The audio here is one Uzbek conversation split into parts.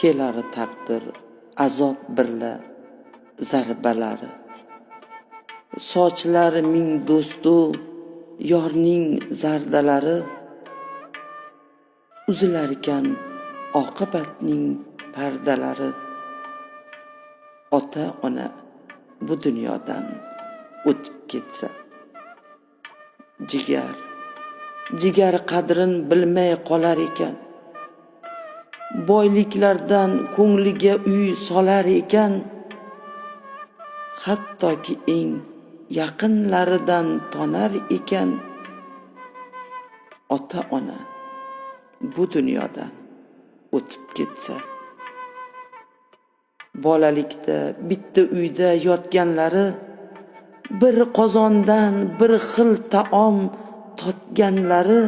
kelari taqdir azob birla zarbalari. Sochlari ming do'stu yorning zardalari, uzilarkan oqibatning pardalari. Ota ona bu dunyodan o'tib ketsa, jigar qadrin bilmay qolar ekan. Boyliklardan ko'ngliga uy solar ekan. Hattoki eng yaqinlaridan tonar ekan. Ota ona bu dunyodan o'tib ketsa, bolalikda bitta uyda yotganlari, bir qozondan bir xil taom totganlari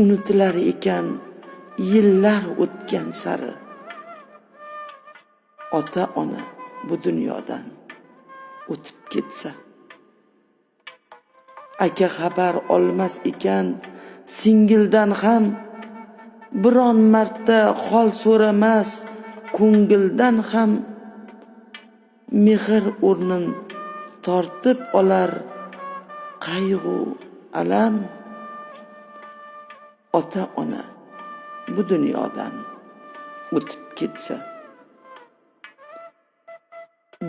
unutilar ekan yillar o'tgan sari. Ota ona bu dunyodan o'tib ketsa, aka xabar olmas ekan singildan ham, biron marta hol so'ramas ko'ngildan ham. Mehr o'rnin tortib olar qayg'u alam. Ota ona bu dunyodan o'tib ketsa,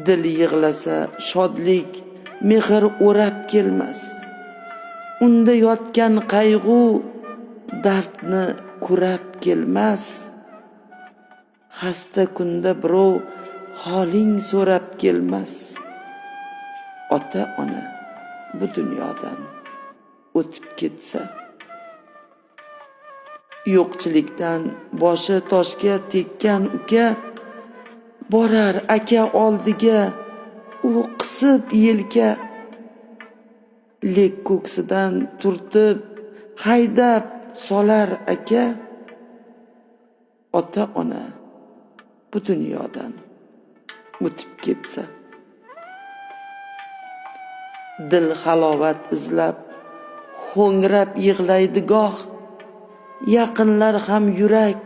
dil yig'lasa shodlik mehr o'rab kelmas. Unda yotgan qayg'u dardni ko'rab kelmas. Xasta kunda birov holing so'rab kelmas. Ota ona bu dunyodan o'tib ketsa, yo'qchilikdan boshi toshga tekkan uka borar aka oldiga, u qisib yelka. Lek ko'ksidan turtib haydab solar aka. Ota ona bu dunyodan o'tib ketsa, dil halovat izlab ho'ngrab yig'laydi goh. Yaqinlar ham yurak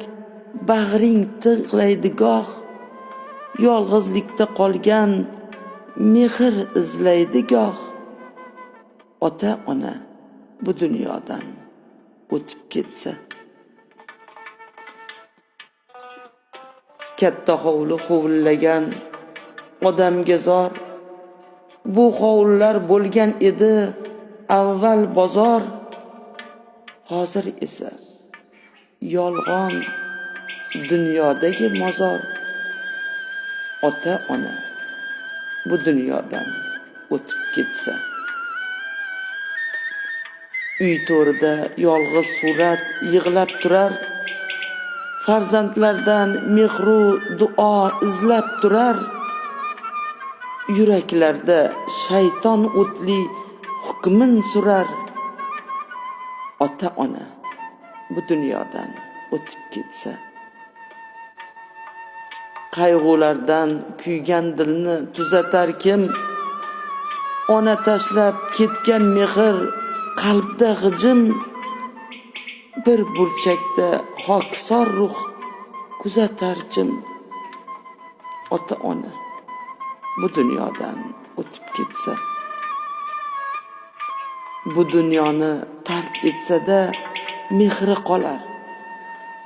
bag'ring tig'laydi goh. Yolg'izlikda qolgan mehr izlaydi goh. Ota ona bu dunyodan o'tib ketsa, katta hovli hovullagan odamga zor. Bu hovullar bo'lgan edi avval bozor. Hozir esa yolg'on dunyodagi mozor. Ota ona bu dunyodan o'tib ketsa, uy to'rida yolg'iz surat yig'lab turar. Farzandlardan mehru duo izlab turar. Yuraklarda shayton o'tli hukmin surar. Ota ona bu dunyodan o'tib ketsa, qayg'ulardan kuygan dilni tuzatar kim? Ona tashlab ketgan mehr qalbda g'ijim. Bir burchakda hokisor ruh kuzatar jim. Ota ona bu dunyodan o'tib ketsa, bu dunyoni tark etsada mehri qolar.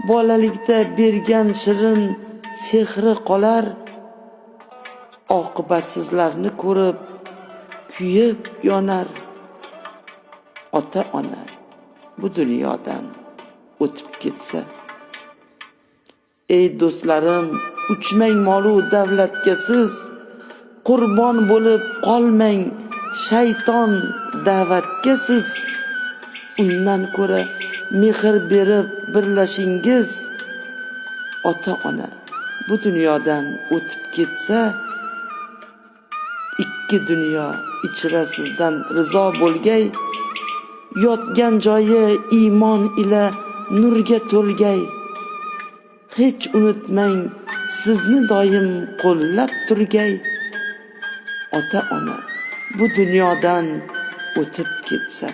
Bolalikda bergan shirin sehri qolar. Oqibatsizlarni ko'rib kuyib yonar. Ota ona bu dunyodan o'tib ketsa, ey do'stlarim, uchmang molu davlatga siz. Qurbon bo'lib qolmang shayton da'vatga siz. Undan ko'ra mehr berib birlashingiz. Ota ona bu dunyodan o'tib ketsa, ikki dunyo ichra sizdan rizo bo'lgay. Yotgan joyi iymon ila nurga to'lgay. Hech unutmang sizni doim qo'llab turgay. Ota ona bu dunyodan o'tib ketsa.